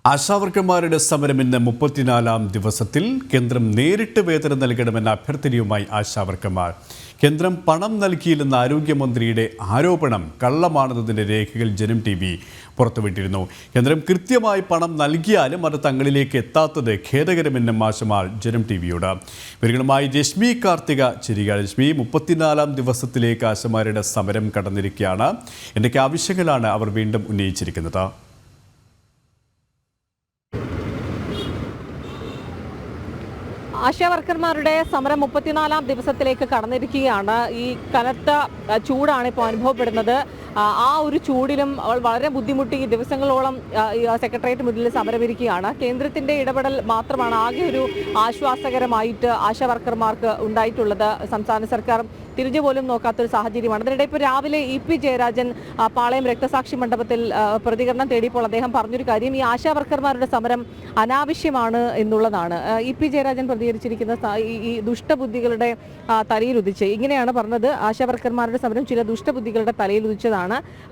ആശാവർക്കർമാരുടെ സമരം ഇന്ന് 34-ാം ദിവസത്തിൽ കേന്ദ്രം നേരിട്ട് വേതനം നൽകണമെന്ന അഭ്യർത്ഥനയുമായി ആശാവർക്കർമാർ. കേന്ദ്രം പണം നൽകിയില്ലെന്ന ആരോഗ്യമന്ത്രിയുടെ ആരോപണം കള്ളമാണെന്നതിൻ്റെ രേഖകൾ ജനം TV പുറത്തുവിട്ടിരുന്നു. കേന്ദ്രം കൃത്യമായി പണം നൽകിയാലും അത് തങ്ങളിലേക്ക് എത്താത്തത് ഖേദകരമെന്നും ആശമാർ ജനം TVയോട്. ഇവരുമായി രശ്മി കാർത്തിക ചിരിക. രശ്മി, 34-ാം ദിവസത്തിലേക്ക് ആശമാരുടെ സമരം കടന്നിരിക്കുകയാണ്. എന്തൊക്കെ ആവശ്യങ്ങളാണ് അവർ വീണ്ടും ഉന്നയിച്ചിരിക്കുന്നത്? ആശാവർക്കർമാരുടെ സമരം 34-ാം ദിവസത്തിലേക്ക് കടന്നിരിക്കുകയാണ്. ഈ കനത്ത ചൂടാണ് ഇപ്പോൾ അനുഭവപ്പെടുന്നത്. ആ ഒരു ചൂടിലും വളരെ ബുദ്ധിമുട്ടി ദിവസങ്ങളോളം സെക്രട്ടേറിയറ്റ് മുന്നിൽ സമരമിരിക്കുകയാണ്. കേന്ദ്രത്തിന്റെ ഇടപെടൽ മാത്രമാണ് ആകെ ഒരു ആശ്വാസകരമായിട്ട് ആശാവർക്കർമാർക്ക് ഉണ്ടായിട്ടുള്ളത്. സംസ്ഥാന സർക്കാർ തിരിഞ്ഞു പോലും നോക്കാത്തൊരു സാഹചര്യമാണ്. അതിനിടെ ഇപ്പോൾ രാവിലെ EP ജയരാജൻ പാളയം രക്തസാക്ഷി മണ്ഡപത്തിൽ പ്രതികരണം തേടിയപ്പോൾ അദ്ദേഹം പറഞ്ഞൊരു കാര്യം ഈ ആശാവർക്കർമാരുടെ സമരം അനാവശ്യമാണ് എന്നുള്ളതാണ്. EP ജയരാജൻ പ്രതികരിച്ചിരിക്കുന്ന ഈ ദുഷ്ടബുദ്ധികളുടെ തലയിൽ ഉദിച്ച് ഇങ്ങനെയാണ് പറഞ്ഞത്. ആശാവർക്കർമാരുടെ സമരം ചില ദുഷ്ടബുദ്ധികളുടെ തലയിൽ ഉദിച്ചതാണ്.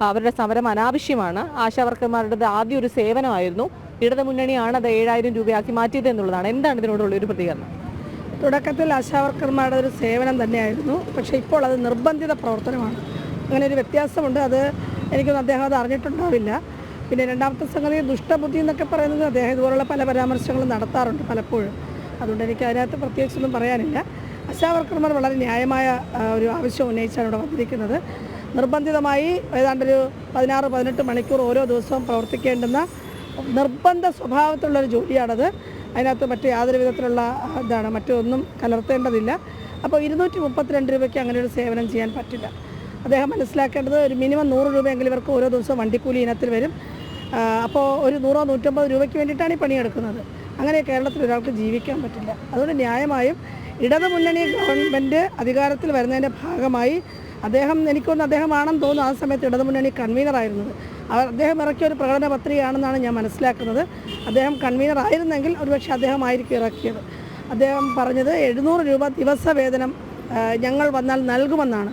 അവരുടെ സമരം അനാവശ്യമാണ്. ആശാവർക്കർമാരുടെ ആദ്യ ഒരു സേവനമായിരുന്നു. ഇടതുമുന്നണിയാണ് അത് 7000 രൂപയാക്കി മാറ്റിയത് എന്നുള്ളതാണ്. എന്താണ് ഇതിനോടുള്ള ഒരു പ്രതികരണം? തുടക്കത്തിൽ ആശാവർക്കർമാരുടെ ഒരു സേവനം തന്നെയായിരുന്നു. പക്ഷേ ഇപ്പോൾ അത് നിർബന്ധിത പ്രവർത്തനമാണ്. അങ്ങനെ ഒരു വ്യത്യാസമുണ്ട്. അത് എനിക്കൊന്നും അദ്ദേഹം അത് അറിഞ്ഞിട്ടുണ്ടാവില്ല. പിന്നെ രണ്ടാമത്തെ സംഗതി ദുഷ്ടബുദ്ധി എന്നൊക്കെ പറയുന്നത് അദ്ദേഹം ഇതുപോലുള്ള പല പരാമർശങ്ങളും നടത്താറുണ്ട് പലപ്പോഴും. അതുകൊണ്ട് എനിക്ക് അതിനകത്ത് പ്രത്യേകിച്ചൊന്നും പറയാനില്ല. ആശാവർക്കർമാർ വളരെ ന്യായമായ ഒരു ആവശ്യം ഉന്നയിച്ചാണ് ഇവിടെ വന്നിരിക്കുന്നത്. നിർബന്ധിതമായി ഏതാണ്ടൊരു 16-18 മണിക്കൂർ ഓരോ ദിവസവും പ്രവർത്തിക്കേണ്ടുന്ന നിർബന്ധ സ്വഭാവത്തിലുള്ളൊരു ജോലിയാണത്. അതിനകത്ത് മറ്റ് യാതൊരു വിധത്തിലുള്ള മറ്റൊന്നും കലർത്തേണ്ടതില്ല. അപ്പോൾ 232 രൂപയ്ക്ക് അങ്ങനെ ഒരു സേവനം ചെയ്യാൻ പറ്റില്ല. അദ്ദേഹം മനസ്സിലാക്കേണ്ടത് ഒരു മിനിമം 100 രൂപയെങ്കിലും ഇവർക്ക് ഓരോ ദിവസവും വണ്ടിക്കൂലി ഇനത്തിൽ വരും. അപ്പോൾ ഒരു 100-150 രൂപയ്ക്ക് വേണ്ടിയിട്ടാണ് ഈ പണിയെടുക്കുന്നത്. അങ്ങനെ കേരളത്തിൽ ഒരാൾക്ക് ജീവിക്കാൻ പറ്റില്ല. അതുകൊണ്ട് ന്യായമായും ഇടതുമുന്നണി ഗവൺമെൻറ് അധികാരത്തിൽ വരുന്നതിൻ്റെ ഭാഗമായി അദ്ദേഹമാണെന്ന് തോന്നുന്നു ആ സമയത്ത് ഇടതുമുന്നണി കൺവീനറായിരുന്നത്. അദ്ദേഹം ഇറക്കിയ ഒരു പ്രകടന പത്രികയാണെന്നാണ് ഞാൻ മനസ്സിലാക്കുന്നത്. അദ്ദേഹം കൺവീനർ ആയിരുന്നെങ്കിൽ ഒരുപക്ഷെ അദ്ദേഹമായിരിക്കും ഇറക്കിയത്. അദ്ദേഹം പറഞ്ഞത് 700 രൂപ ദിവസവേതനം ഞങ്ങൾ വന്നാൽ നൽകുമെന്നാണ്.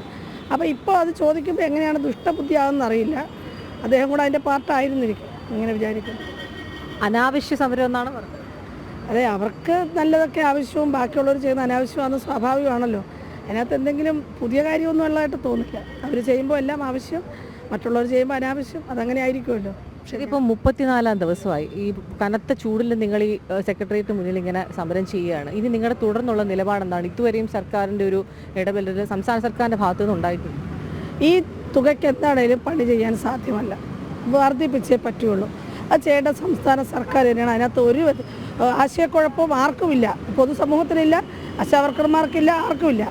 അപ്പോൾ ഇപ്പോൾ അത് ചോദിക്കുമ്പോൾ എങ്ങനെയാണ് ദുഷ്ടബുദ്ധിയാകുമെന്ന് അറിയില്ല. അദ്ദേഹം കൂടെ അതിൻ്റെ പാർട്ടായിരുന്നിരിക്കും ഇങ്ങനെ വിചാരിക്കുന്നു. അനാവശ്യ സമരം എന്നാണ് പറഞ്ഞത്. അതെ, അവർക്ക് നല്ലതൊക്കെ ആവശ്യവും ബാക്കിയുള്ളവർ ചെയ്യുന്ന അനാവശ്യമാണെന്ന് സ്വാഭാവികമാണല്ലോ. അതിനകത്ത് എന്തെങ്കിലും പുതിയ കാര്യമൊന്നും ഉള്ളതായിട്ട് തോന്നില്ല. അവർ ചെയ്യുമ്പോൾ എല്ലാം ആവശ്യം, മറ്റുള്ളവർ ചെയ്യുമ്പോൾ അനാവശ്യം. അതങ്ങനെ ആയിരിക്കുമല്ലോ. ശരി, ഇപ്പോൾ 34-ാം ദിവസമായി ഈ കനത്ത ചൂടിൽ നിങ്ങൾ ഈ സെക്രട്ടേറിയറ്റ് മുന്നിൽ ഇങ്ങനെ സമരം ചെയ്യുകയാണ്. ഇനി നിങ്ങളുടെ തുടർന്നുള്ള നിലപാടെന്താണ്? ഇതുവരെയും സർക്കാരിൻ്റെ ഒരു ഇടപെടൽ സംസ്ഥാന സർക്കാരിൻ്റെ ഭാഗത്തുനിന്ന് ഉണ്ടായിട്ടുണ്ട്. ഈ തുകയ്ക്ക് എന്താണേലും പണി ചെയ്യാൻ സാധ്യമല്ല. വർദ്ധിപ്പിച്ചേ പറ്റുള്ളൂ. അത് ചെയ്യേണ്ട സംസ്ഥാന സർക്കാർ തന്നെയാണ്. അതിനകത്ത് ഒരു ആശയക്കുഴപ്പവും ആർക്കുമില്ല. പൊതുസമൂഹത്തിനില്ല, ആശാവർക്കർമാർക്കില്ല, ആർക്കുമില്ല.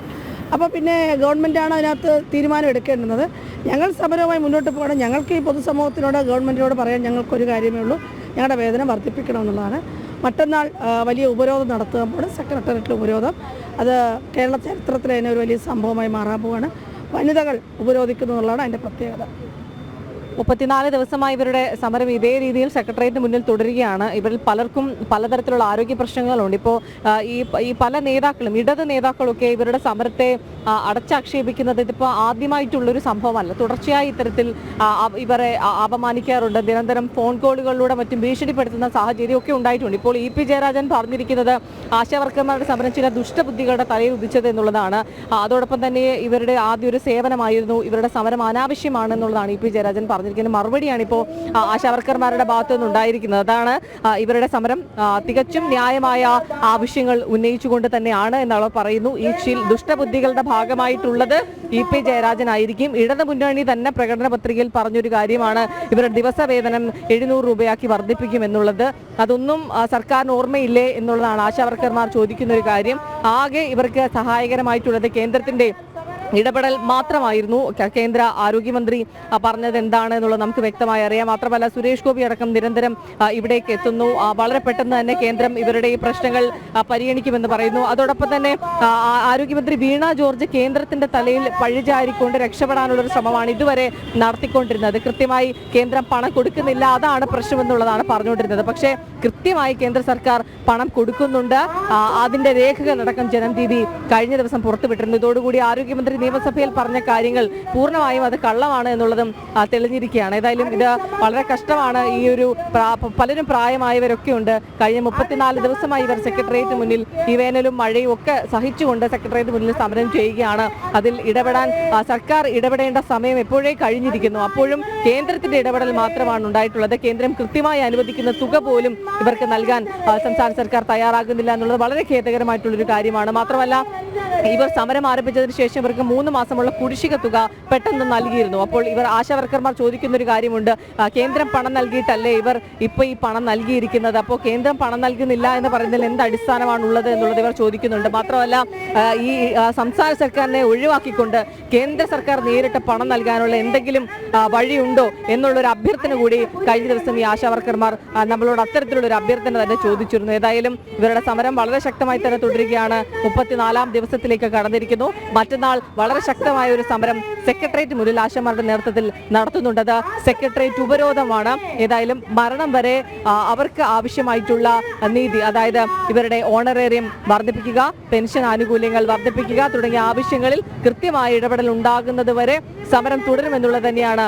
അപ്പോൾ പിന്നെ ഗവൺമെൻറ്റാണ് അതിനകത്ത് തീരുമാനം എടുക്കേണ്ടുന്നത്. ഞങ്ങൾ സമരവുമായി മുന്നോട്ട് പോകണം. ഞങ്ങൾക്ക് ഈ പൊതുസമൂഹത്തിനോട് ഗവൺമെൻറ്റിനോട് പറയാൻ ഞങ്ങൾക്കൊരു കാര്യമേ ഉള്ളൂ, ഞങ്ങളുടെ വേതനം വർദ്ധിപ്പിക്കണമെന്നുള്ളതാണ്. മറ്റന്നാൾ വലിയ ഉപരോധം നടത്തുമ്പോൾ സെക്രട്ടേറിയറ്റിൽ ഉപരോധം, അത് കേരള ചരിത്രത്തിലെ തന്നെ ഒരു വലിയ സംഭവമായി മാറാൻ പോവാണ്. വനിതകൾ ഉപരോധിക്കുന്നു എന്നുള്ളതാണ് അതിൻ്റെ പ്രത്യേകത. 34 ദിവസമായി ഇവരുടെ സമരം ഇതേ രീതിയിൽ സെക്രട്ടേറിയറ്റിന് മുന്നിൽ തുടരുകയാണ്. ഇവരിൽ പലർക്കും പലതരത്തിലുള്ള ആരോഗ്യ പ്രശ്നങ്ങളുണ്ട്. ഇപ്പോൾ ഈ പല നേതാക്കളും ഇടത് നേതാക്കളൊക്കെ ഇവരുടെ സമരത്തെ അടച്ചാക്ഷേപിക്കുന്നത് ഇതിപ്പോൾ ആദ്യമായിട്ടുള്ളൊരു സംഭവമല്ല. തുടർച്ചയായി ഇത്തരത്തിൽ ഇവരെ അപമാനിക്കാറുണ്ട്. നിരന്തരം ഫോൺ കോളുകളിലൂടെ മറ്റും ഭീഷണിപ്പെടുത്തുന്ന സാഹചര്യമൊക്കെ ഉണ്ടായിട്ടുണ്ട്. ഇപ്പോൾ EP ജയരാജൻ പറഞ്ഞിരിക്കുന്നത് ആശാവർക്കർമാരുടെ സമരം ചില ദുഷ്ടബുദ്ധികളുടെ തലയിൽ ഉദിച്ചത് എന്നുള്ളതാണ്. അതോടൊപ്പം തന്നെ ഇവരുടെ ആദ്യ ഒരു സേവനമായിരുന്നു, ഇവരുടെ സമരം അനാവശ്യമാണെന്നുള്ളതാണ് EP ജയരാജൻ പറഞ്ഞിരിക്കുന്ന മറുപടിയാണ് ഇപ്പോൾ ആശാവർക്കർമാരുടെ ഭാഗത്തു നിന്നുണ്ടായിരിക്കുന്നത്. അതാണ് ഇവരുടെ സമരം തികച്ചും ന്യായമായ ആവശ്യങ്ങൾ ഉന്നയിച്ചുകൊണ്ട് തന്നെയാണ് എന്നവർ പറയുന്നു. ഈ ദുഷ്ടബുദ്ധികളുടെ ഭാഗമായിട്ടുള്ളത് EP ജയരാജനായിരിക്കും. ഇടതു മുന്നണി തന്നെ പ്രകടന പത്രികയിൽ പറഞ്ഞൊരു കാര്യമാണ് ഇവരുടെ ദിവസവേതനം 700 രൂപയാക്കി വർദ്ധിപ്പിക്കും എന്നുള്ളത്. അതൊന്നും സർക്കാരിന് ഓർമ്മയില്ലേ എന്നുള്ളതാണ് ആശാവർക്കർമാർ ചോദിക്കുന്ന ഒരു കാര്യം. ആകെ ഇവർക്ക് സഹായകരമായിട്ടുള്ളത് കേന്ദ്രത്തിന്റെ ഇടപെടൽ മാത്രമായിരുന്നു. കേന്ദ്ര ആരോഗ്യമന്ത്രി പറഞ്ഞത് എന്താണ് എന്നുള്ളത് നമുക്ക് വ്യക്തമായി അറിയാം. മാത്രമല്ല സുരേഷ് ഗോപി അടക്കം നിരന്തരം ഇവിടേക്ക് എത്തുന്നു. വളരെ പെട്ടെന്ന് തന്നെ കേന്ദ്രം ഇവരുടെ ഈ പ്രശ്നങ്ങൾ പരിഗണിക്കുമെന്ന് പറയുന്നു. അതോടൊപ്പം തന്നെ ആരോഗ്യമന്ത്രി വീണ ജോർജ് കേന്ദ്രത്തിന്റെ തലയിൽ പഴിചാരിക്കൊണ്ട് രക്ഷപ്പെടാനുള്ള ഒരു ശ്രമമാണ് ഇതുവരെ നടത്തിക്കൊണ്ടിരുന്നത്. കൃത്യമായി കേന്ദ്രം പണം കൊടുക്കുന്നില്ല, അതാണ് പ്രശ്നമെന്നുള്ളതാണ് പറഞ്ഞുകൊണ്ടിരുന്നത്. പക്ഷേ കൃത്യമായി കേന്ദ്ര സർക്കാർ പണം കൊടുക്കുന്നുണ്ട്. അതിന്റെ രേഖകളടക്കം ജനം TV കഴിഞ്ഞ ദിവസം പുറത്തുവിട്ടിരുന്നു. ഇതോടുകൂടി ആരോഗ്യമന്ത്രി നിയമസഭയിൽ പറഞ്ഞ കാര്യങ്ങൾ പൂർണ്ണമായും അത് കള്ളമാണ് എന്നുള്ളതും തെളിഞ്ഞിരിക്കുകയാണ്. ഏതായാലും ഇത് വളരെ കഷ്ടമാണ്. ഈ ഒരു പലരും പ്രായമായവരൊക്കെ ഉണ്ട്. കഴിഞ്ഞ 34 ദിവസമായി ഇവർ സെക്രട്ടേറിയറ്റ് മുന്നിൽ ഈ വേനലും മഴയും ഒക്കെ സഹിച്ചുകൊണ്ട് സെക്രട്ടേറിയറ്റ് മുന്നിൽ സമരം ചെയ്യുകയാണ്. അതിൽ ഇടപെടാൻ സർക്കാർ ഇടപെടേണ്ട സമയം എപ്പോഴേ കഴിഞ്ഞിരിക്കുന്നു. അപ്പോഴും കേന്ദ്രത്തിന്റെ ഇടപെടൽ മാത്രമാണ് ഉണ്ടായിട്ടുള്ളത്. കേന്ദ്രം കൃത്യമായി അനുവദിക്കുന്ന തുക പോലും ഇവർക്ക് നൽകാൻ സംസ്ഥാന സർക്കാർ തയ്യാറാകുന്നില്ല എന്നുള്ളത് വളരെ ഖേദകരമായിട്ടുള്ളൊരു കാര്യമാണ്. മാത്രമല്ല ഇവർ സമരം ആരംഭിച്ചതിന് ശേഷം ഇവർക്ക് 3 മാസമുള്ള കുടിശ്ശിക തുക പെട്ടെന്ന് നൽകിയിരുന്നു. അപ്പോൾ ഇവർ ആശാവർക്കർമാർ ചോദിക്കുന്ന ഒരു കാര്യമുണ്ട്, കേന്ദ്രം പണം നൽകിയിട്ടല്ലേ ഇവർ ഇപ്പോൾ ഈ പണം നൽകിയിരിക്കുന്നത്? അപ്പോൾ കേന്ദ്രം പണം നൽകുന്നില്ല എന്ന് പറയുന്നതിൽ എന്ത് അടിസ്ഥാനമാണുള്ളത് എന്നുള്ളത് ഇവർ ചോദിക്കുന്നുണ്ട്. മാത്രമല്ല ഈ സംസ്ഥാന സർക്കാരിനെ ഒഴിവാക്കിക്കൊണ്ട് കേന്ദ്ര സർക്കാർ നേരിട്ട് പണം നൽകാനുള്ള എന്തെങ്കിലും വഴിയുണ്ടോ എന്നുള്ളൊരു അഭ്യർത്ഥന കൂടി കഴിഞ്ഞ ദിവസം ഈ ആശാവർക്കർമാർ നമ്മളോട് അത്തരത്തിലുള്ളൊരു അഭ്യർത്ഥന തന്നെ ചോദിച്ചിരുന്നു. ഏതായാലും ഇവരുടെ സമരം വളരെ ശക്തമായി തന്നെ തുടരുകയാണ്. 34ാം ദിവസത്തിലേക്ക് കടന്നിരിക്കുന്നു. മറ്റന്നാൾ വളരെ ശക്തമായ ഒരു സമരം സെക്രട്ടേറിയറ്റ് മുന്നിൽ ആശാമാരുടെ നേതൃത്വത്തിൽ നടത്തുന്നുണ്ടത് സെക്രട്ടേറിയറ്റ് ഉപരോധമാണ്. ഏതായാലും മരണം വരെ അവർക്ക് ആവശ്യമായിട്ടുള്ള നീതി, അതായത് ഇവരുടെ ഓണറേറിയം വർദ്ധിപ്പിക്കുക, പെൻഷൻ ആനുകൂല്യങ്ങൾ വർദ്ധിപ്പിക്കുക തുടങ്ങിയ ആവശ്യങ്ങളിൽ കൃത്യമായ ഇടപെടൽ ഉണ്ടാകുന്നത് വരെ സമരം തുടരുമെന്നുള്ളത് തന്നെയാണ്